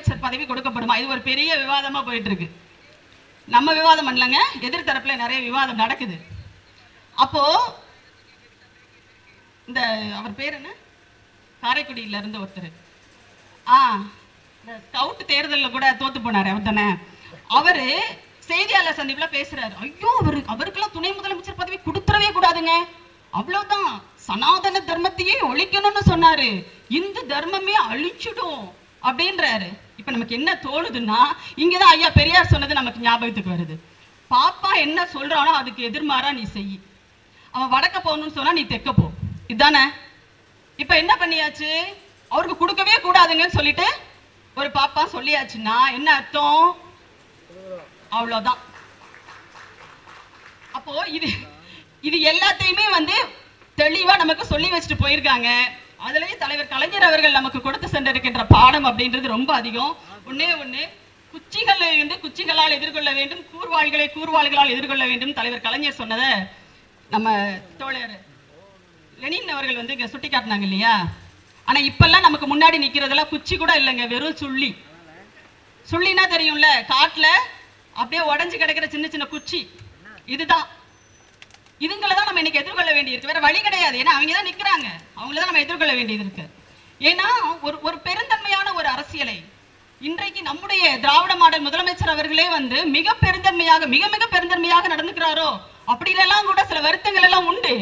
முதலமைச்சர் பதவி கொடுக்கப்படுமா? இது ஒரு பெரிய விவாதமா போயிட்டு இருக்கு. நம்ம விவாதம் பண்ணலங்க, எதிர்த்தரப்புல நிறைய விவாதம் நடக்குது. அப்போ இந்த அவர் பேர் என்ன, காரைக்குடியில இருந்து ஒருத்தர் ஸ்கவுட் தேர்தலில் கூட தோத்து போனாரு அவர் தானே, அவரு செய்தியாளர் சந்திப்புல பேசுறாரு. ஐயோ அவருக்கெல்லாம் துணை முதலமைச்சர் பதவி கொடுத்துடவே கூடாதுங்க, அவ்வளவுதான், சனாதன தர்மத்தையே ஒழிக்கணும்னு சொன்னாரு, இந்து தர்மமே அழிச்சிடும் அப்படின்றாரு. இப்ப நமக்கு என்ன தோணுதுன்னா, இங்கதான் ஐயா பெரியார் சொன்னது நமக்கு ஞாபகத்துக்கு வருது. பாப்பா என்ன சொல்றானோ அதுக்கு எதிர்மாறா நீ செய், அவன் வடக்க போகணும்னு சொன்னா நீ தெக்க போ, இதுதானே. இப்ப என்ன பண்ணியாச்சு, அவருக்கு கொடுக்கவே கூடாதுங்கன்னு சொல்லிட்டு ஒரு பாப்பா சொல்லியாச்சுன்னா என்ன அர்த்தம், அவ்வளவுதான். அப்போ இது எல்லாத்தையுமே தெளிவா நமக்கு சொல்லி வச்சுட்டு போயிருக்காங்க. அதுலயே தலைவர் கலைஞர் அவர்கள் நமக்கு கொடுத்து சென்றிருக்கின்ற பாடம் அப்படின்றது ரொம்ப அதிகம். ஒன்னே ஒண்ணு, குச்சிகளை குச்சிகளால் எதிர்கொள்ள வேண்டும், கூர்வாள்களை கூர்வாள்களால் எதிர்கொள்ள வேண்டும். தலைவர் கலைஞர் சொன்னதை நம்ம தோழர் லெனின் அவர்கள் இங்க சுட்டி காட்டினாங்க இல்லையா. ஆனா இப்பெல்லாம் நமக்கு முன்னாடி நிக்கிறதெல்லாம் குச்சி கூட இல்லைங்க, வெறும் சுள்ளி. சுள்ளினா தெரியும்ல, காட்டுல அப்படியே உடஞ்சு கிடக்கிற சின்ன சின்ன குச்சி, இதுதான். இதுங்களை தான் நம்ம இன்னைக்கு எதிர்கொள்ள வேண்டியிருக்கு, வேற வழி கிடையாது. ஏன்னா அவங்க தான் நிக்கிறாங்க, அவங்கள தான் நம்ம எதிர்கொள்ள வேண்டியது இருக்கு. ஏன்னா ஒரு பெருந்தன்மையான ஒரு அரசியலை இன்றைக்கு நம்முடைய திராவிட மாடல் முதலமைச்சர் அவர்களே மிக பெருந்தன்மையாக மிக மிக பெருந்தன்மையாக நடந்துக்கிறாரோ அப்படிலாம் கூட சில வருத்தங்கள் எல்லாம் உண்டு.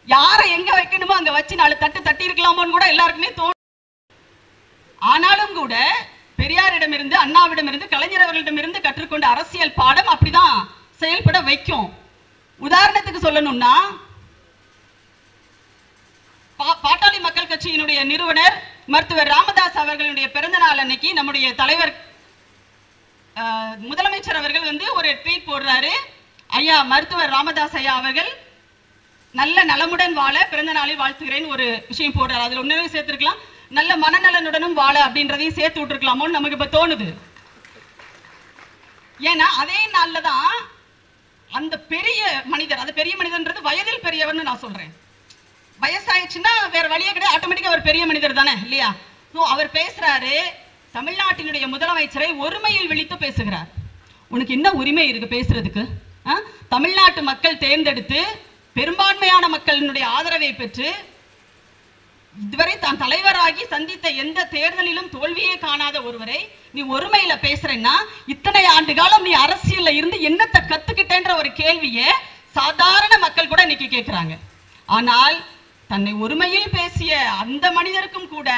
யாரை எங்க வைக்கணுமோ அங்க வச்சு 4 தட்டு தட்டி இருக்கலாமோன்னு கூட எல்லாருக்குமே தோணும். ஆனாலும் கூட பெரியாரிடமிருந்து, அண்ணாவிடமிருந்து, கலைஞர் அவர்களிடமிருந்து கற்றுக்கொண்ட அரசியல் பாடம் அப்படிதான் செயல்பட வைக்கும். உதாரணத்துக்கு சொல்லணும்னா, பாட்டாளி மக்கள் கட்சியினுடைய நிறுவனர் மருத்துவர் ராமதாஸ் அவர்களுடைய பிறந்த நாள் அன்னைக்கு நம்முடைய தலைவர் முதலமைச்சர் அவர்கள் ஒரு ட்வீட் போடுறாரு. ஐயா மருத்துவர் ராமதாஸ் ஐயா அவர்கள் நல்ல நலமுடன் வாழ பிறந்த நாளில் வாழ்த்துகிறேன் ஒரு விஷயம் போடுறாரு. அதுல ஒன்னே சேர்த்திருக்கலாம், நல்ல மனநலனுடனும் வாழ அப்படின்றதையும் சேர்த்து விட்டுருக்கலாமோன்னு நமக்கு இப்ப தோணுது. ஏன்னா அதே நாள்ல தான் அந்த பெரிய மனிதர், அந்த பெரிய மனிதர்ன்றது வயதில் பெரியவர்னு நான் சொல்றேன், வயசாயிடுச்சுன்னா வேற வழியே கிடையாது, ஆட்டோமேட்டிக்கா அவர் பெரிய மனிதர் தானே இல்லையா. அவர் பேசுறாரு, தமிழ்நாட்டினுடைய முதலமைச்சரை ஒருமையில் விழித்து பேசுகிறார். உனக்கு என்ன உரிமை இருக்கு பேசுறதுக்கு? தமிழ்நாட்டு மக்கள் தேர்ந்தெடுத்து பெரும்பான்மையான மக்களினுடைய ஆதரவை பெற்று இதுவரை தான் தலைவராகி சந்தித்த எந்த தேர்தலிலும் தோல்வியே காணாத ஒருவரை நீ ஒருமையில பேசுறேன்னா, இத்தனை ஆண்டு காலம் நீ அரசியல்ல இருந்து என்னத்தை கத்துக்கிட்டேன்ற ஒரு கேள்வியை சாதாரண மக்கள் கூட இன்னைக்கு கேட்கிறாங்க. ஆனால் தன்னை ஒருமையில் பேசிய அந்த மனிதருக்கும் கூட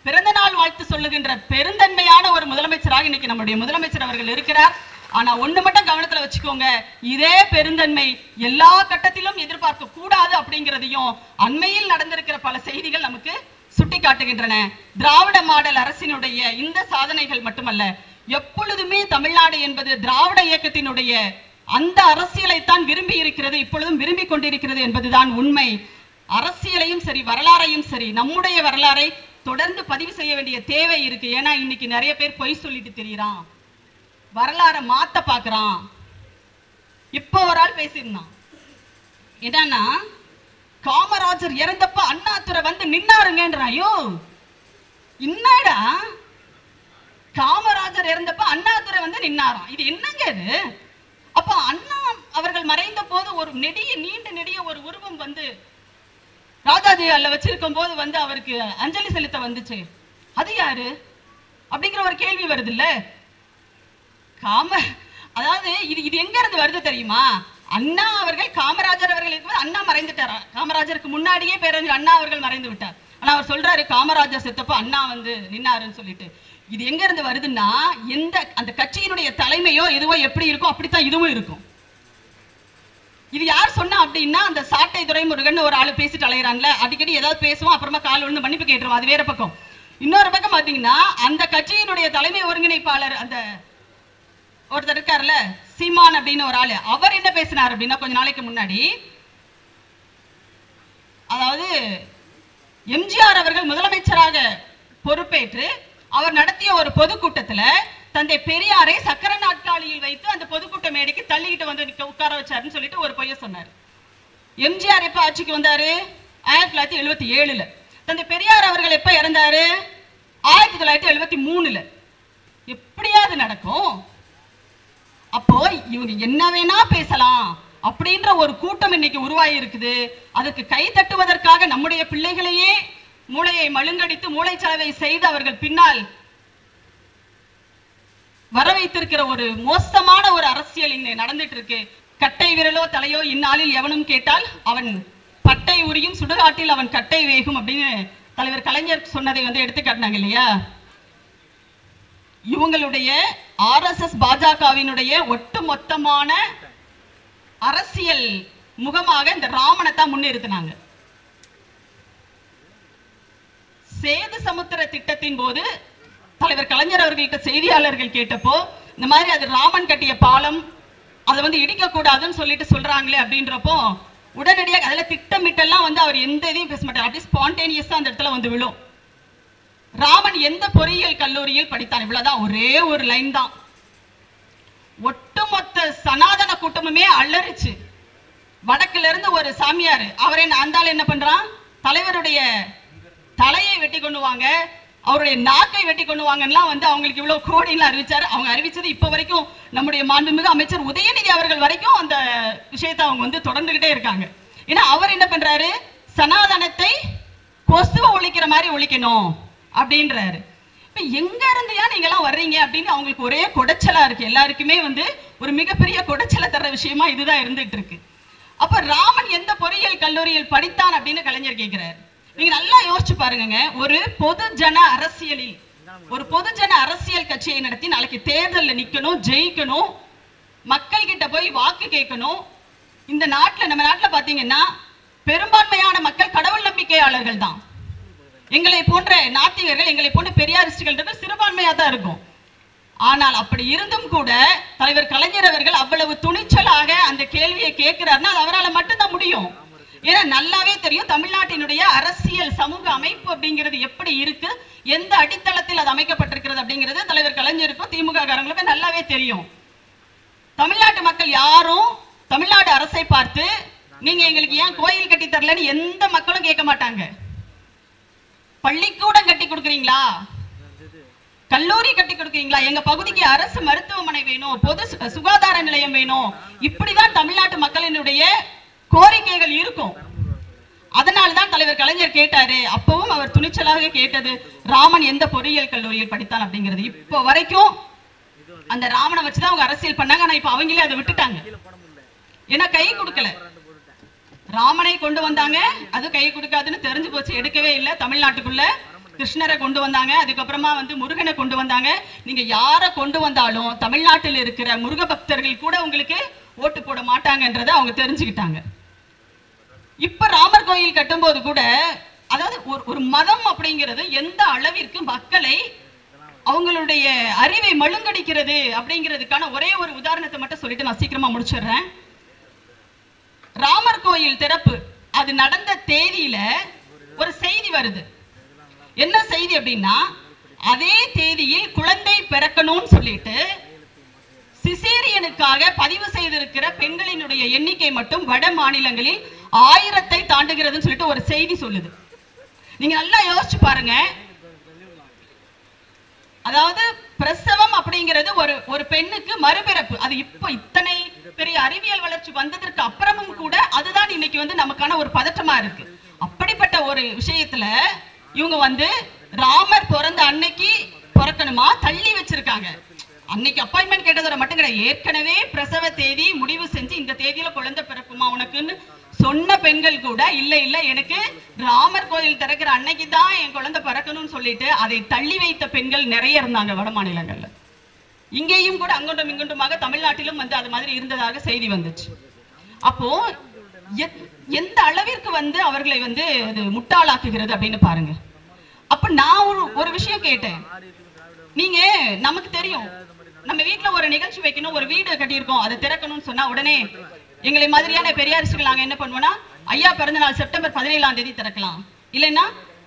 பிறந்த நாள் வாழ்த்து சொல்லுகின்ற பெருந்தன்மையான ஒரு முதலமைச்சராக இன்னைக்கு நம்முடைய முதலமைச்சர் அவர்கள் இருக்கிறார். ஆனா ஒண்ணு மட்டும் கவனத்துல வச்சுக்கோங்க, இதே பெருந்தன்மை எல்லா கட்டத்திலும் எதிர்பார்க்க கூடாது அப்படிங்கிறதையும் அண்மையில் நடந்திருக்கிற பல செய்திகள் நமக்கு சுட்டி காட்டுகின்றன. திராவிட மாடல் அரசினுடைய இந்த சாதனைகள் மட்டுமல்ல, எப்பொழுதுமே தமிழ்நாடு என்பது திராவிட இயக்கத்தினுடைய அந்த அரசியலைத்தான் விரும்பி இருக்கிறது, இப்பொழுதும் விரும்பி கொண்டிருக்கிறது என்பதுதான் உண்மை. அரசியலையும் சரி வரலாறையும் சரி நம்முடைய வரலாறை தொடர்ந்து பதிவு செய்ய வேண்டிய தேவை இருக்கு. ஏன்னா இன்னைக்கு நிறைய பேர் பொய் சொல்லிட்டு தெரியுறான், வரலாறை மாத்த பாக்குறான். இப்போ ஒரு ஆள் பேசியிருந்தான், என்னன்னா காமராஜர் இறந்தப்ப அண்ணாதுரை நின்னாருங்கன்றான். ஐயோ என்னடா, காமராஜர் இறந்தப்ப அண்ணாதுரை நின்னாராம், இது என்னங்க இது? அப்ப அண்ணா அவர்கள் மறைந்த போது ஒரு நீண்ட நெடிய ஒரு உருவம் ராஜாஜி அல்ல வச்சிருக்கும் போது அவருக்கு அஞ்சலி செலுத்த வந்துச்சு, அது யாரு அப்படிங்கிற ஒரு கேள்வி வருது இல்ல. அதாவது இது எங்க இருந்து வருது தெரியுமா? அண்ணா அவர்கள் காமராஜர் அவர்கள் இருக்கும்போது அண்ணா மறைந்துட்டாரா, காமராஜருக்கு முன்னாடியே பேரறிஞர் அண்ணா அவர்கள் மறைந்து விட்டார். ஆனா அவர் சொல்றாரு காமராஜர் செத்தப்ப அண்ணா நின்னாருன்னு சொல்லிட்டு. இது எங்க இருந்து வருதுன்னா, அந்த கட்சியினுடைய தலைமையோ எதுவோ எப்படி இருக்கும் அப்படித்தான் இதுவும் இருக்கும். இது யார் சொன்னா அப்படின்னா, அந்த சாட்டை துரைமுருகன் ஒரு ஆளு பேசிட்டு அலையறான்ல, அடிக்கடி ஏதாவது பேசுவோம், அப்புறமா கால் விழுந்து மன்னிப்பு கேட்டுருவோம், அது வேற பக்கம். இன்னொரு பக்கம் பாத்தீங்கன்னா, அந்த கட்சியினுடைய தலைமை ஒருங்கிணைப்பாளர் அந்த ஒருத்தர் இருக்காருல்ல சீமான் அப்படின்னு ஒரு ஆளு, அவர் என்ன பேசினார் அப்படின்னா, கொஞ்ச நாளைக்கு முன்னாடி, அதாவது எம்ஜிஆர் அவர்கள் முதலமைச்சராக பொறுப்பேற்று அவர் நடத்திய ஒரு பொதுக்கூட்டத்துல தந்தை பெரியாரை சக்கர நாட்காலியில் வைத்து அந்த பொதுக்கூட்ட மேடைக்கு தள்ளிக்கிட்டு உட்கார வச்சாருன்னு சொல்லிட்டு ஒரு பொய்ய சொன்னார். எம்ஜிஆர் எப்ப ஆட்சிக்கு வந்தாரு? 1977. தந்தை பெரியார் அவர்கள் எப்ப இறந்தாரு? 1973. எப்படியாவது நடக்கும்? அப்போ இவங்க என்ன வேணா பேசலாம் அப்படின்ற ஒரு கூட்டம் இன்னைக்கு உருவாகி இருக்குது. அதுக்கு கை தட்டுவதற்காக நம்முடைய பிள்ளைகளையே மூளையை மழுங்கடித்து மூளைச்சலவை செய்து அவர்கள் பின்னால் வர வைத்திருக்கிற ஒரு மோசமான ஒரு அரசியல் இங்க நடந்துட்டு இருக்கு. கட்டை விரலோ தலையோ இந்நாளில் எவனும் கேட்டால் அவன் பட்டை உரியும், சுடுகாட்டில் அவன் கட்டை வேகும் அப்படின்னு தலைவர் கலைஞர் சொன்னதை எடுத்து காட்டினாங்க இல்லையா? இவங்களுடைய RSS பாஜகவினுடைய ஒட்டுமொத்தமான அரசியல் முகமாக இந்த ராமனை தான் முன்னிறுத்தினாங்க. சேது சமுத்திர திட்டத்தின் போது தலைவர் கலைஞர் அவர்கள்ட்ட செய்தியாளர்கள் கேட்டப்போ இந்த மாதிரி அது ராமன் கட்டிய பாலம், அதை இடிக்க கூடாதுன்னு சொல்லிட்டு சொல்றாங்களே அப்படின்றப்போ உடனடியாக அதில் திட்டமிட்டெல்லாம் அவர் எந்த இதையும் பேச மாட்டார். அப்படியே ஸ்பான்டேனியஸா அந்த இடத்துல விழும். ராமன் எந்த பொறியியல் கல்லூரியில் படித்தான்? இவ்வளவுதான், ஒரே ஒரு லைன் தான். ஒட்டுமொத்த சனாதன கூட்டமுமே அலறிச்சு. வடக்குல இருந்து ஒரு சாமியார் அவரை அந்தால என்ன பண்றான், தலைவருடைய தலையை வெட்டி கொண்டு வாங்க, அவருடைய நாக்கை வெட்டி கொண்டு வாங்கலாம் அவங்களுக்கு இவ்வளவு கோடிலாம் அறிவிச்சாரு. அவங்க அறிவிச்சது இப்ப வரைக்கும் நம்முடைய மாண்புமிகு அமைச்சர் உதயநிதி அவர்கள் வரைக்கும் அந்த விஷயத்தை அவங்க தொடர்ந்துகிட்டே இருக்காங்க. ஏன்னா அவர் என்ன பண்றாரு, சனாதனத்தை கொசுவை ஒழிக்கிற மாதிரி ஒழிக்கணும் அப்படின்றாரு. இப்ப எங்க இருந்தியா நீங்க எல்லாம் வர்றீங்க அப்படின்னு அவங்களுக்கு ஒரே கொடைச்சலா இருக்கு. எல்லாருக்குமே ஒரு மிகப்பெரிய கொடைச்சலை தர்ற விஷயமா இதுதான் இருந்துட்டு இருக்கு. அப்ப ராமன் எந்த பொறியியல் கல்லூரியில் படித்தான் அப்படின்னு கலைஞர் கேட்கிறார். நீங்க நல்லா யோசிச்சு பாருங்க. ஒரு பொதுஜன அரசியலில் ஒரு பொதுஜன அரசியல் கட்சியை நடத்தி நாளைக்கு தேர்தலில் நிக்கணும், ஜெயிக்கணும், மக்கள் கிட்ட போய் வாக்கு கேட்கணும். இந்த நாட்டுல, நம்ம நாட்டுல பாத்தீங்கன்னா பெரும்பான்மையான மக்கள் கடவுள் நம்பிக்கையாளர்கள் தான். எங்களை போன்ற நாத்திகர்கள், எங்களை போன்ற பெரியாரிஸ்டுகள் சிறுபான்மையா தான் இருக்கும். ஆனால் அப்படி இருந்தும் கூட தலைவர் கலைஞர் அவர்கள் அவ்வளவு துணிச்சலாக அந்த கேள்வியை கேட்கிறாருன்னா அது அவரால் மட்டும்தான் முடியும். ஏன்னா நல்லாவே தெரியும் தமிழ்நாட்டினுடைய அரசியல் சமூக அமைப்பு அப்படிங்கிறது எப்படி இருக்கு, எந்த அடித்தளத்தில் அது அமைக்கப்பட்டிருக்கிறது அப்படிங்கிறது தலைவர் கலைஞருக்கும் திமுக காரங்களுக்கும் நல்லாவே தெரியும். தமிழ்நாட்டு மக்கள் யாரும் தமிழ்நாடு அரசை பார்த்து நீங்க எங்களுக்கு ஏன் கோயில் கட்டி தரலன்னு எந்த மக்களும் கேட்க மாட்டாங்க. பள்ளிக்கூடம் கட்டி கொடுக்குறீங்களா, கல்லூரி கட்டி கொடுக்குறீங்களா, எங்க பகுதிக்கு அரசு மருத்துவமனை வேணும், பொது சுகாதார நிலையம் வேணும், இப்படிதான் தமிழ்நாட்டு மக்களினுடைய கோரிக்கைகள் இருக்கும். அதனால்தான் தலைவர் கலைஞர் கேட்டாரு. அப்பவும் அவர் துணிச்சலாக கேட்டது ராமன் எந்த பொறியியல் கல்லூரியில் படித்தான் அப்படிங்கிறது. இப்ப வரைக்கும் அந்த ராமனை வச்சுதான் அவங்க அரசியல் பண்ணாங்க. ஆனா இப்ப அவங்களே அதை விட்டுட்டாங்க. ஏன்னா கை கொடுக்கல. ராமனை கொண்டு வந்தாங்க, அது கை கொடுக்காதுன்னு தெரிஞ்சு போச்சு, எடுக்கவே இல்லை. தமிழ்நாட்டுக்குள்ள கிருஷ்ணரை கொண்டு வந்தாங்க, அதுக்கப்புறமா முருகனை கொண்டு வந்தாங்க. நீங்க யாரை கொண்டு வந்தாலும் தமிழ்நாட்டில் இருக்கிற முருக பக்தர்கள் கூட உங்களுக்கு ஓட்டு போட மாட்டாங்கன்றதை அவங்க தெரிஞ்சுக்கிட்டாங்க. இப்ப ராமர் கோயில் கட்டும்போது கூட, அதாவது ஒரு மதம் அப்படிங்கிறது எந்த அளவிற்கு மக்களை அவங்களுடைய அறிவை மழுங்கடிக்கிறது அப்படிங்கிறதுக்கான ஒரே ஒரு உதாரணத்தை மட்டும் சொல்லிட்டு நான் சீக்கிரமா முடிச்சிடுறேன். ராமர் கோயில் திறப்பு அது நடந்த தேதியில ஒரு செய்தி வருது. என்ன செய்தி அப்படின்னா, அதே தேதியில் குழந்தை பிறக்கணும்னு சொல்லிட்டு சிசேரியனுக்காக பதிவு செய்திருக்கிற பெண்களினுடைய எண்ணிக்கை மட்டும் வட மாநிலங்களில் 1000-ஐ தாண்டுகிறதுன்னு சொல்லிட்டு ஒரு செய்தி சொல்லுது. நீங்க நல்லா யோசிச்சு பாருங்க. அதாவது பிரசவம் அப்படிங்கிறது ஒரு பெண்ணுக்கு மறுபிறப்பு. அது இப்ப இத்தனை பெரிய அறிவியல் வளர்ச்சி வந்ததற்கு அப்புறமும் கூட அதுதான் இன்னைக்கு நமக்கான ஒரு பதட்டமா இருக்கு. அப்படிப்பட்ட ஒரு விஷயத்துல இவங்க ராமர் பிறந்த அன்னைக்கு பிறக்கணுமா தள்ளி வச்சிருக்காங்க. அன்னைக்கு அப்பாயின்மெண்ட் கேட்டதோட மட்டும் கிடையாது, ஏற்கனவே பிரசவ தேதி முடிவு செஞ்சு இந்த தேதியில குழந்தை பிறக்குமா உனக்குன்னு சொன்ன பெண்கள் கூட இல்ல இல்ல எனக்கு ராமர் கோயில் திறக்கிற அன்னைக்கு தான் என் குழந்தை பிறக்கணும்னு சொல்லிட்டு அதை தள்ளி வைத்த பெண்கள் நிறைய இருந்தாங்க வட மாநிலங்கள்ல. இங்கேயும் கூட அங்கொன்றும் இங்கொன்றுமாக தமிழ்நாட்டிலும் அது மாதிரி இருந்ததாக செய்தி வந்துச்சு. அப்போ எந்த அளவிற்கு அவர்களை அது முட்டாளாக்குகிறது அப்படின்னு பாருங்க. அப்ப நான் ஒரு விஷயம் கேட்டேன். நீங்க நமக்கு தெரியும், நம்ம வீட்டுல ஒரு நிகழ்ச்சி வைக்கணும், ஒரு வீடு கட்டியிருக்கோம், அதை திறக்கணும்னு சொன்னா உடனே எங்களை மாதிரியான பெரியாரிஸ்டுகள் நாங்க என்ன பண்ணுவோம்னா, ஐயா பிறந்த நாள் செப்டம்பர் 17ஆம் தேதி திறக்கலாம், இல்லைன்னா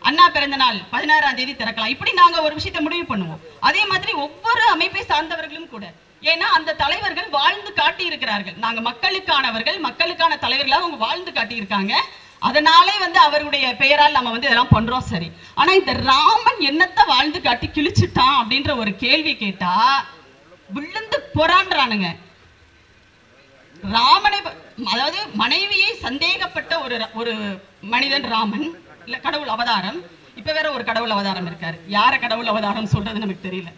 அண்ணா பிறந்த நாள் 16ஆம் தேதி திறக்கலாம், இப்படி நாங்க ஒரு விஷயத்தை முடிவு பண்ணுவோம். அதே மாதிரி ஒவ்வொரு அமைப்பை சார்ந்தவர்களும் கூட, ஏன்னா அந்த தலைவர்கள் வாழ்ந்து காட்டி இருக்கிறார்கள். நாங்க மக்களுக்கானவர்கள், மக்களுக்கான தலைவர்களாக அவங்க வாழ்ந்து காட்டி இருக்காங்க. அதனாலே வந்து அவருடைய பெயரால் நம்ம வந்து இதெல்லாம் பண்றோம். சரி, ஆனா இந்த ராமன் என்னத்தை வாழ்ந்து காட்டி கிழிச்சிட்டான் அப்படின்ற ஒரு கேள்வி கேட்டா விழுந்து போரான்றானுங்க. ராமனை, அதாவது மனைவியை சந்தேகப்பட்ட ஒரு மனிதன் ராமன், இல்ல கடவுள் அவதாரம். இப்ப வேற ஒரு கடவுள் அவதாரம் இருக்காரு. யார கடவுள் அவதாரம் சொல்றது நமக்கு தெரியல.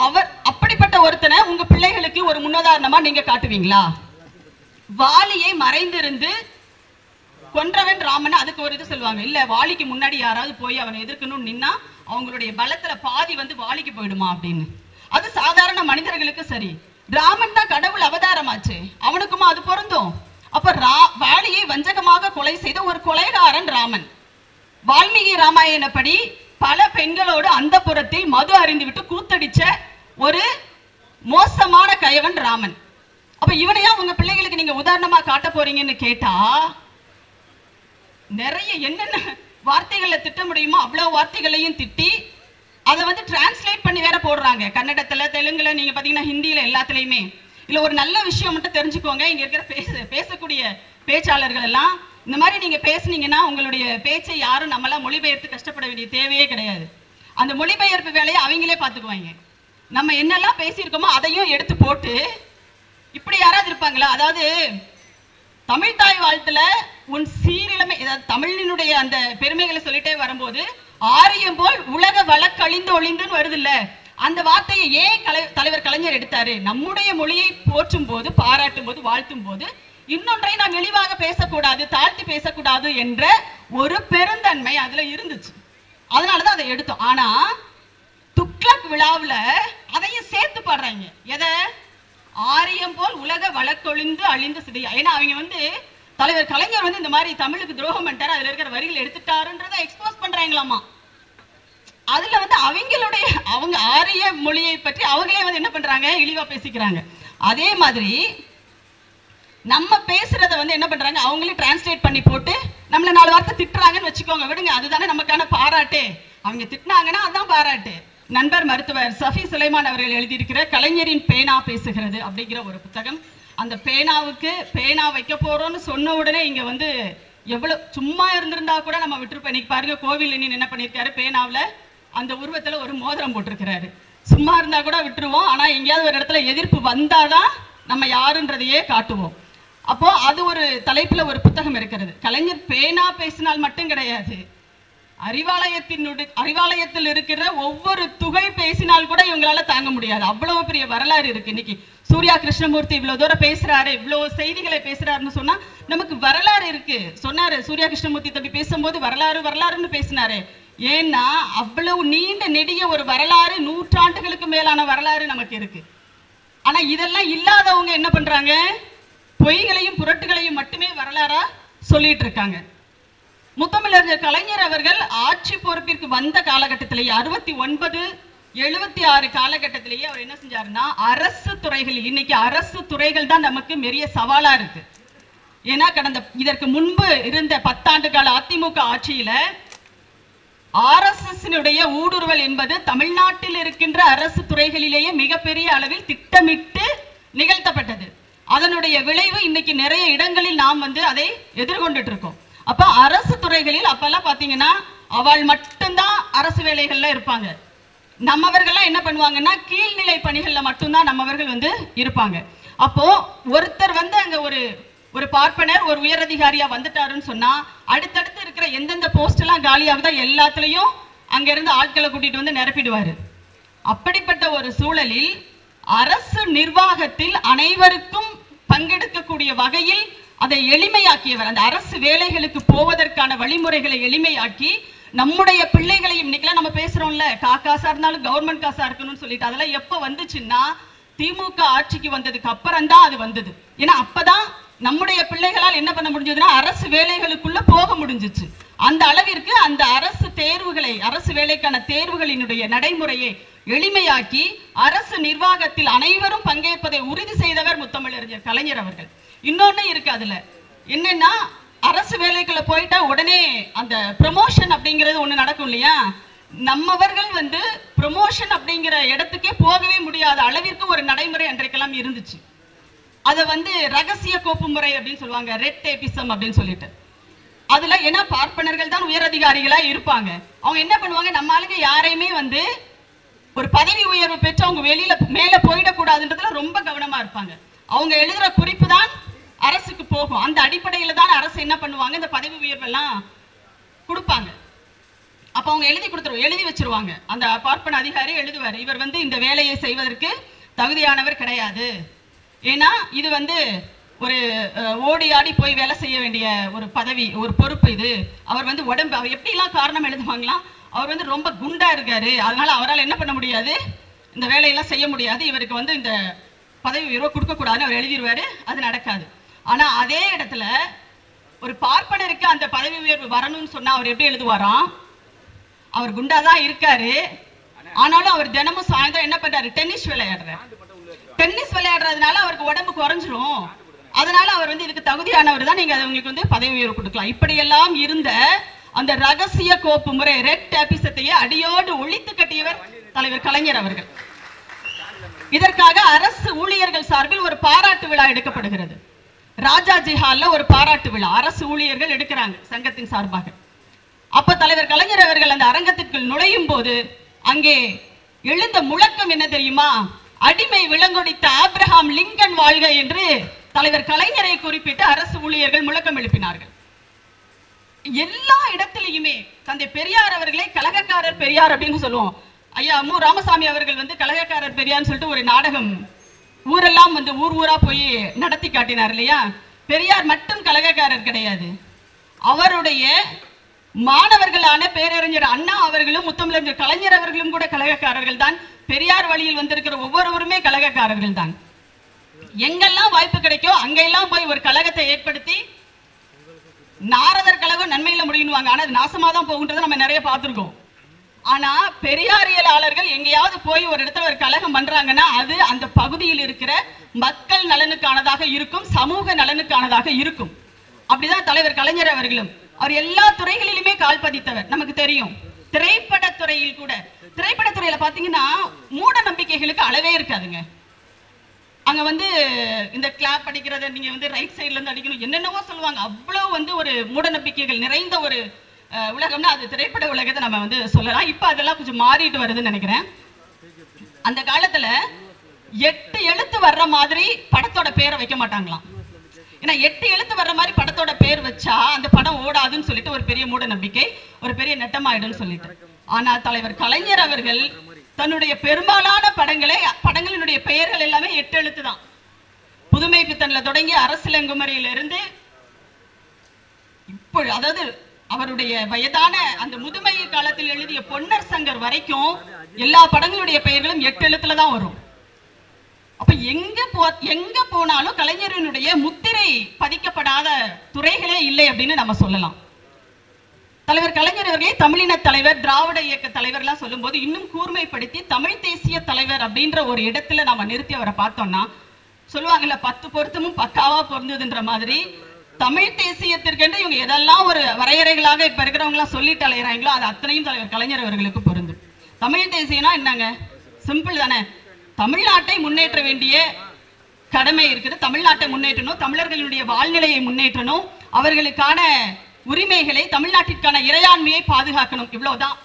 அவர் அப்படிப்பட்ட ஒருத்தனை உங்க பிள்ளைகளுக்கு ஒரு முன்னுதாரணமா நீங்க காட்டுவீங்களா? வாலியை மறைந்திருந்து கொன்றவன் ராமன். அதுக்கு ஒரு இது சொல்லுவாங்க, இல்ல வாலிக்கு முன்னாடி யாராவது போய் அவனை எதிர்க்கணும்னு நின்னா அவங்களுடைய பலத்துல பாதி வந்து வாலிக்கு போயிடுமா அப்படின்னு. அது சாதாரண மனிதர்களுக்கு சரி. ராமன் தான் கடவுள் அவதாரமாச்சு, அவனுக்குமா அது பொருந்தும்? அப்ப வாலியை வஞ்சகமாக கொலை செய்த ஒரு கொலைகாரன் ராமன். வால்மீகி ராமாயணப்படி பல பெண்களோடு அந்த புறத்தில் மது அறிந்துவிட்டு கூத்தடிச்ச ஒரு மோசமான கயவன் ராமன். அப்ப இவனையா உங்க பிள்ளைகளுக்கு நீங்க உதாரணமா காட்ட போறீங்கன்னு கேட்டா நிறைய என்னென்ன வார்த்தைகளை திட்ட முடியுமோ அவ்வளவு வார்த்தைகளையும் திட்டி அதை வந்து டிரான்ஸ்லேட் பண்ணி வேற போடுறாங்க. கன்னடத்துல, தெலுங்குல, நீங்க பாத்தீங்கன்னா ஹிந்தியில, எல்லாத்துலயுமே. இல்ல ஒரு நல்ல விஷயம் மட்டும் தெரிஞ்சுக்கோங்க, இங்க இருக்கிற பேசக்கூடிய பேச்சாளர்கள் எல்லாம் இந்த மாதிரி நீங்க பேசுனீங்கன்னா உங்களுடைய பேச்சை யாரும் நம்மளாம் மொழிபெயர்த்து கஷ்டப்பட வேண்டிய தேவையே கிடையாது. அந்த மொழிபெயர்ப்பு வேலையை அவங்களே பார்த்துக்குவாங்க. நம்ம என்னெல்லாம் பேசியிருக்கோமோ அதையும் எடுத்து போட்டு இப்படி யாராவது இருப்பாங்களா? அதாவது தமிழ் தாய் வாழ்த்துல உன் சீரிழமை, தமிழினுடைய அந்த பெருமைகளை சொல்லிட்டே வரும்போது ஆரியம் போல் உலக வழக்கழிந்து ஒளிந்துன்னு வருது இல்ல, அந்த வார்த்தையை ஏன் தலைவர் கலைஞர் எடுத்தாரு? நம்முடைய மொழியை போற்றும் போது, பாராட்டும் போது, வாழ்த்தும் போது இன்னொன்றை நாம் இழிவாக பேசக்கூடாது, தாழ்த்தி பேசக்கூடாது என்ற ஒரு பெருந்தன்மை அதுல இருந்துச்சு. அதனாலதான் அதை எடுத்தோம். ஆனா துக்ளக் விழாவுல அதையும் சேர்த்து பாடுறாங்க. எதை? ஆரியம் போல் உலக வழக்கொழிந்து அழிந்து சிதையா. ஏன்னா அவங்க வந்து தலைவர் கலைஞர் வந்து இந்த மாதிரி தமிழுக்கு துரோகம் பண்ணிட்டாரு, அதுல இருக்கிற வரிகள் எடுத்துட்டாருன்றதை எக்ஸ்போஸ் பண்றாங்களாமா. அதுல வந்து அவங்க ஆரிய மொழியை பற்றி அவங்களே வந்து என்ன பண்றாங்க, இழிவா பேசிக்கிறாங்க. அதே மாதிரி நம்ம பேசுறத வந்து என்ன பண்றாங்க, அவங்களே டிரான்ஸ்லேட் பண்ணி போட்டு நம்மள 4 வார்த்தை திட்டுறாங்கன்னு வச்சுக்கோங்க, விடுங்க, அதுதானே நமக்கான பாராட்டு. அவங்க திட்டினாங்கன்னா அதுதான் பாராட்டு. நண்பர் மருத்துவர் சஃபி சுலைமான் அவர்கள் எழுதியிருக்கிற கலைஞரின் பேனா பேசுகிறது அப்படிங்கிற ஒரு புத்தகம். அந்த பேனாவுக்கு பேனா வைக்க போறோம்னு சொன்ன உடனே இங்க வந்து எவ்வளவு சும்மா இருந்திருந்தா கூட நம்ம விட்டுருப்போம். இன்னைக்கு பாருங்க, கோவில் என்ன பண்ணிருக்காரு, பேனாவில் அந்த உருவத்துல ஒரு மோதிரம் போட்டிருக்கிறாரு. சும்மா இருந்தா கூட விட்டுருவோம், ஆனா எங்கேயாவது ஒரு இடத்துல எதிர்ப்பு வந்தாதான் நம்ம யாருன்றதையே காட்டுவோம். அப்போ அது ஒரு தலைப்புல ஒரு புத்தகம் இருக்கிறது. கலைஞர் பேனா பேசினால் மட்டும் கிடையாது, அறிவாலயத்தில் இருக்கிற ஒவ்வொரு துகள் பேசினால் கூட இவங்களால தாங்க முடியாது. அவ்வளவு பெரிய வரலாறு இருக்கு. இன்னைக்கு சூர்யா கிருஷ்ணமூர்த்தி இவ்வளவு தூரம் பேசுறாரு, இவ்வளவு செய்திகளை பேசுறாருன்னு சொன்னா நமக்கு வரலாறு இருக்கு. சொன்னாரு சூர்யா கிருஷ்ணமூர்த்தி தம்பி பேசும்போது வரலாறுன்னு பேசினாரு. ஏன்னா அவ்வளவு நீண்ட நெடிய ஒரு வரலாறு, நூற்றாண்டுகளுக்கு மேலான வரலாறு நமக்கு இருக்கு. ஆனா இதெல்லாம் இல்லாதவங்க என்ன பண்றாங்க, பொய்களையும் புரட்டுகளையும் மட்டுமே வரலாறா சொல்லிட்டு இருக்காங்க. முத்தமிழர் கலைஞர் அவர்கள் ஆட்சி பொறுப்பிற்கு வந்த காலகட்டத்திலேயே 69, 76 காலகட்டத்திலேயே அவர் என்ன செஞ்சாருன்னா, அரசு துறைகளில், இன்னைக்கு அரசு துறைகள் தான் நமக்கு பெரிய சவாலா இருக்கு. ஏன்னா இதற்கு முன்பு இருந்த 10 ஆண்டு கால அதிமுக ஆட்சியில RSS ஊடுருவல் என்பது தமிழ்நாட்டில் இருக்கின்ற அரசு துறைகளிலேயே மிகப்பெரிய அளவில் திட்டமிட்டு நிகழ்த்தப்பட்டது. அதனுடைய விளைவு இன்னைக்கு நிறைய இடங்களில் நாம் வந்து அதை எதிர்கொண்டுட்டு இருக்கோம். அப்ப அரசு துறைகளில் அப்பெல்லாம் பாத்தீங்கன்னா அவள் மட்டும்தான் அரசு வேலைகள்ல இருப்பாங்க. நம்மவர்கள்லாம் என்ன பண்ணுவாங்கன்னா கீழ்நிலை பணிகள்ல மட்டும்தான் நம்மவர்கள் வந்து இருப்பாங்க. அப்போ ஒருத்தர் வந்து அங்க ஒரு பார்ப்பனர் ஒரு உயரதிகாரியா வந்துட்டாருன்னு சொன்னா அடுத்தடுத்து இருக்கிற எந்தெந்த போஸ்ட் எல்லாம் காலியாகுதோ எல்லாத்துலயும் அங்க இருந்து ஆட்களை கூட்டிட்டு வந்து நிரப்பிடுவாரு. அப்படிப்பட்ட ஒரு சூழலில் அரசு நிர்வாகத்தில் அனைவருக்கும் பங்கெடுக்கக்கூடிய வகையில் அதை எளிமையாக்கியவர். அந்த அரசு வேலைகளுக்கு போவதற்கான வழிமுறைகளை எளிமையாக்கி நம்முடைய பிள்ளைகளையும், இன்னைக்கெல்லாம் நம்ம பேசுறோம்ல, காசா இருந்தாலும் கவர்மெண்ட் காசா இருக்கணும்னு சொல்லிட்டு, அதெல்லாம் எப்ப வந்துச்சுன்னா திமுக ஆட்சிக்கு வந்ததுக்கு அப்புறம் தான் அது வந்தது. ஏன்னா அப்பதான் நம்முடைய பிள்ளைகளால் என்ன பண்ண முடிஞ்சதுன்னா அரசு வேலைகளுக்குள்ள போக முடிஞ்சிச்சு. அந்த அளவிற்கு அந்த அரசு தேர்வுகளை, அரசு வேலைக்கான தேர்வுகளினுடைய நடைமுறையை எளிமையாக்கி அரசு நிர்வாகத்தில் அனைவரும் பங்கேற்பதை உறுதி செய்தவர் முத்தமிழறிஞர் கலைஞர் அவர்கள். இன்னொன்னு இருக்கு, அதுல என்னன்னா அரசு வேலைக்குள்ள போயிட்டா உடனே அந்த ப்ரமோஷன் அப்படிங்கிறது ஒண்ணு நடக்கும் இல்லையா. நம்மவர்கள் வந்து ப்ரமோஷன் அப்படிங்கிற இடத்துக்கே போகவே முடியாத அளவிற்கு ஒரு நடைமுறை அன்றைக்கெல்லாம் இருந்துச்சு. அதை வந்து ரகசிய கோப்பு முறை அப்படின்னு சொல்லுவாங்க, ரெட் டேபிசம் அப்படின்னு சொல்லிட்டு. அதுல ஏன்னா பார்ப்பனர்கள் தான் உயர் அதிகாரிகளா இருப்பாங்க. அவங்க என்ன பண்ணுவாங்க, நம்ம ஆளுங்க யாரையுமே வந்து ஒரு பதவி உயர்வு பெற்று அவங்க வெளியில மேல போயிடக்கூடாதுன்றதுல ரொம்ப கவனமா இருப்பாங்க. அவங்க எழுதுற குறிப்பு தான் அரசுக்கு போகும். அந்த அடிப்படையில தான் அரசு என்ன பண்ணுவாங்க, இந்த பதவி உயர்வெல்லாம் கொடுப்பாங்க. அப்ப அவங்க எழுதி வச்சிருவாங்க. அந்த பார்ப்பன அதிகாரி எழுதுவார், இவர் வந்து இந்த வேலையை செய்வதற்கு தகுதியானவர் கிடையாது, ஏன்னா இது வந்து ஒரு ஓடி ஆடி போய் வேலை செய்ய வேண்டிய ஒரு பதவி, ஒரு பொறுப்பு இது. அவர் வந்து உடம்பு, அவர் எப்படிலாம் காரணம் எழுதுவாங்களாம், அவர் வந்து ரொம்ப குண்டா இருக்காரு, அதனால அவரால் என்ன பண்ண முடியாது, இந்த வேலையெல்லாம் செய்ய முடியாது, இவருக்கு வந்து இந்த பதவி உயர்வை கொடுக்கக்கூடாதுன்னு அவர் எழுதிடுவாரு. அது நடக்காது. ஆனா அதே இடத்துல ஒரு பார்ப்பனருக்கு அந்த பதவி உயர்வு வரணும்னு சொன்னா அவர் எப்படி எழுதுவாராம், அவர் குண்டாதான் இருக்காரு, ஆனாலும் அவர் தினமும் சாயந்தரம் என்ன பண்றாரு, டென்னிஸ் விளையாடுறதுனால அவருக்கு உடம்பு குறைஞ்சிரும், அதனால அவர் வந்து இதுக்கு தகுதியானவர் தான், நீங்க உங்களுக்கு வந்து பதவி உயர்வு கொடுக்கலாம். இப்படியெல்லாம் இருந்த அந்த ரகசிய கோப்பு முறை, ரெட் டேபிசத்தையே அடியோடு ஒழித்து கட்டியவர் தலைவர் கலைஞர் அவர்கள். இதற்காக அரசு ஊழியர்கள் சார்பில் ஒரு பாராட்டு விழா எடுக்கப்படுகிறது. ராஜாஜி ஹால்ல ஒரு பாராட்டு விழா அரசு ஊழியர்கள் எடுக்கிறாங்க சங்கத்தின் சார்பாக. அப்ப தலைவர் கலைஞர் அவர்கள் அந்த அரங்கத்திற்குள் நுழையும் போது அங்கே எழுந்த முழக்கம் என்ன தெரியுமா, அடிமை விலங்கொடித்த ஆப்ரஹாம் லிங்கன் வாழ்க என்று தலைவர் கலைஞரை குறிப்பிட்டு அரசு ஊழியர்கள் முழக்கம் எழுப்பினார்கள். எல்லா இடத்திலையுமே தந்தை பெரியார் அவர்களை கலகக்காரர் பெரியார் அப்படின்னு சொல்லுவோம். ஐயா மு ராமசாமி அவர்கள் வந்து கலகக்காரர் பெரியார்னு சொல்லிட்டு ஒரு நாடகம் ஊரெல்லாம் வந்து ஊரா போய் நடத்தி காட்டினார் இல்லையா. பெரியார் மட்டும் கலகக்காரர் கிடையாது, அவருடைய மாணவர்களான பேரறிஞர் அண்ணா அவர்களும் முத்தமிழறிஞர் கலைஞர் அவர்களும் கூட கலகக்காரர்கள் தான். பெரியார் வழியில் வந்திருக்கிற ஒவ்வொருவருமே கலகக்காரர்கள் தான். எங்கெல்லாம் வாய்ப்பு கிடைக்கோ அங்கெல்லாம் போய் ஒரு கழகத்தை ஏற்படுத்தி, நாரதர் கழகம் நன்மையில முடியுவாங்க, ஆனா அது நாசமா தான் போகுன்றதை நம்ம நிறைய பார்த்திருக்கோம். ஆனா பெரியாரியலாளர்கள் எங்கேயாவது போய் ஒரு இடத்துல ஒரு கழகம் பண்றாங்கன்னா அது அந்த பகுதியில் இருக்கிற மக்கள் நலனுக்கானதாக இருக்கும், சமூக நலனுக்கானதாக இருக்கும். அப்படிதான் தலைவர் கலைஞர் அவர்களும், அவர் எல்லா துறைகளிலுமே கால் பதித்தவர். நமக்கு தெரியும், திரைப்படத்துறையில் கூட, திரைப்படத்துறையில பாத்தீங்கன்னா மூட நம்பிக்கைகளுக்கு அளவே இருக்காதுங்க. அங்க வந்து இந்த கிளாப் அடிக்கிறத நீங்க வந்து ரைட் சைட்ல இருந்து அடிக்கணும் என்னென்னவோ சொல்லுவாங்க. அவ்வளவு வந்து ஒரு மூட நம்பிக்கைகள் நிறைந்த ஒரு உலகம்னா அது திரைப்பட உலகத்தை நம்ம வந்து சொல்லலாம். இப்ப அதெல்லாம் கொஞ்சம் மாறிட்டு வருதுன்னு நினைக்கிறேன். அந்த காலத்துல 8 எழுத்து வர்ற மாதிரி படத்தோட பேரை வைக்க மாட்டாங்களாம். ஏன்னா 8 எழுத்து வர்ற மாதிரி படத்தோட பேர் வச்சா அந்த படம் ஓடாதுன்னு சொல்லிட்டு ஒரு பெரிய மூட நம்பிக்கை, ஒரு பெரிய நட்டமாயிடும்னு சொல்லிட்டு. ஆனா தலைவர் கலைஞர் அவர்கள் தன்னுடைய பெரும்பாலான படங்களினுடைய பெயர்கள் எல்லாமே 8 எழுத்து தான். புதுமை பித்தன்ல தொடங்கி அரசியலங்குமரியில இருந்து இப்போ, அதாவது அவருடைய வயதான அந்த முதுமை காலத்தில் எழுதிய பொன்னர் சங்கர் வரைக்கும் எல்லா படங்களுடைய பெயர்களும் 8 எழுத்துல தான் வரும். அப்ப எங்க போனாலும் கலைஞரினுடைய முத்திரை பதிக்கப்படாத துறைகளே இல்லை அப்படின்னு நம்ம சொல்லலாம். தலைவர் கலைஞர் அவர்களே தமிழின தலைவர், திராவிட இயக்க தலைவர் எல்லாம் சொல்லும் போது இன்னும் கூர்மைப்படுத்தி தமிழ் தேசிய தலைவர் அப்படின்ற ஒரு இடத்துல நம்ம நிறுத்தி அவரை பார்த்தோம்னா சொல்லுவாங்கல்ல, 10 பொருத்தமும் பக்காவா பொருந்ததுன்ற மாதிரி தமிழ் தேசியத்திற்கென்று இவங்க எதெல்லாம் ஒரு வரையறைகளாக இப்ப இருக்கிறவங்க எல்லாம் சொல்லிட்டு அலைகிறாங்களோ அது அத்தனையும் தலைவர் கலைஞர் அவர்களுக்கு பொருந்தும். தமிழ் தேசியம்னா என்னங்க, சிம்பிள் தானே. தமிழ்நாட்டை முன்னேற்ற வேண்டிய கடமை இருக்குது, தமிழ்நாட்டை முன்னேற்றணும், தமிழர்களுடைய வாழ்நிலையை முன்னேற்றணும், அவர்களுக்கான உரிமைகளை, தமிழ்நாட்டிற்கான இறையாண்மையை பாதுகாக்கணும், இவ்வளவுதான்.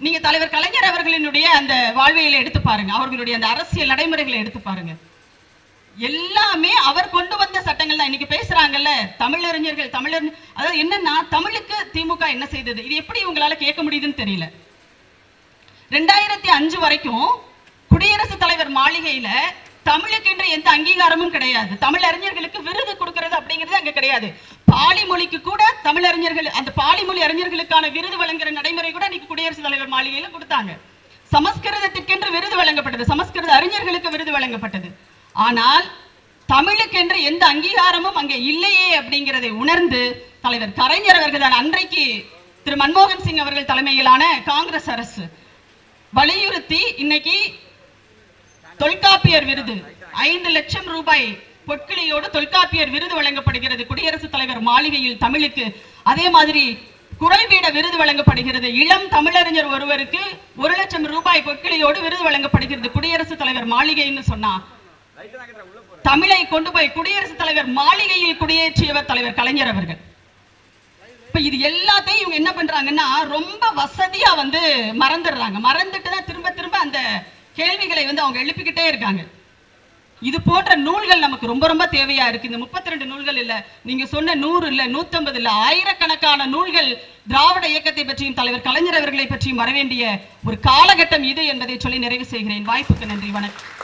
நீங்க தலைவர் கலைஞர் அவர்களினுடைய அந்த வாழ்வியலை எடுத்து பாருங்க, அவர்களுடைய அந்த அரசியல் நடைமுறைகளை எடுத்து பாருங்க, எல்லாமே அவர் கொண்டு வந்த சட்டங்கள் தான். இன்னைக்கு பேசுறாங்கல்ல தமிழறிஞர்கள், அதாவது என்னன்னா தமிழுக்கு திமுக என்ன செய்தது, இது எப்படி உங்களால கேட்க முடியுதுன்னு தெரியல. 2005 வரைக்கும் குடியரசுத் தலைவர் மாளிகையில தமிழுக்கு என்று எந்த அங்கீகாரமும் கிடையாது. தமிழறிஞர்களுக்கு விருது கொடுக்கிறது அப்படிங்கிறது அங்க கிடையாது. பாலி மொழிக்கு கூட தமிழறிஞர்கள், அந்த பாலி மொழி அறிஞர்களுக்கான விருது வழங்குற நடைமுறை கூட இன்னைக்கு குடியரசுத் தலைவர் மாளிகையில கொடுத்தாங்க. சமஸ்கிருதத்திற்கென்று விருது வழங்கப்பட்டது, சமஸ்கிருத அறிஞர்களுக்கு விருது வழங்கப்பட்டது. ஆனால் தமிழுக்கென்று எந்த அங்கீகாரமும் அங்கே இல்லையே அப்படிங்கிறதை உணர்ந்து தலைவர் கலைஞர் அவர்கள் தான் அன்றைக்கு திரு மன்மோகன் சிங் அவர்கள் தலைமையிலான காங்கிரஸ் அரசு வலியுறுத்தி இன்னைக்கு தொல்காப்பியர் விருது 5 லட்சம் ரூபாய் பொற்கிளியோடு தொல்காப்பியர் விருது வழங்கப்படுகிறது குடியரசுத் தலைவர் மாளிகையில் தமிழுக்கு. அதே மாதிரி குறள்பீட விருது வழங்கப்படுகிறது. இளம் தமிழறிஞர் ஒருவருக்கு 1 லட்சம் ரூபாய் பொற்கிளியோடு விருது வழங்கப்படுகிறது குடியரசுத் தலைவர் மாளிகைன்னு சொன்னா, தமிழை கொண்டு போய் குடியரசுத் தலைவர் மாளிகையில் குடியேற்றியவர் தலைவர் கலைஞர் அவர்கள். இப்ப இது எல்லாத்தையும் இவங்க என்ன பண்றாங்கன்னா ரொம்ப வசதியா வந்து மறந்துடுறாங்க. மறந்துட்டு தான் திரும்ப திரும்ப அந்த கேள்விகளை வந்து அவங்க எழுப்பிக்கிட்டே இருக்காங்க. இது போன்ற நூல்கள் நமக்கு ரொம்ப ரொம்ப தேவையா இருக்கு. இந்த 32 நூல்கள் இல்ல, நீங்க சொன்ன 100 இல்ல, 150 இல்ல, ஆயிரக்கணக்கான நூல்கள் திராவிட இயக்கத்தை பற்றியும் தலைவர் கலைஞர் அவர்களை பற்றியும் வரவேண்டிய ஒரு காலகட்டம் இது என்பதை சொல்லி நிறைவு செய்கிறேன். வாய்ப்புக்கு நன்றி. வணக்கம்.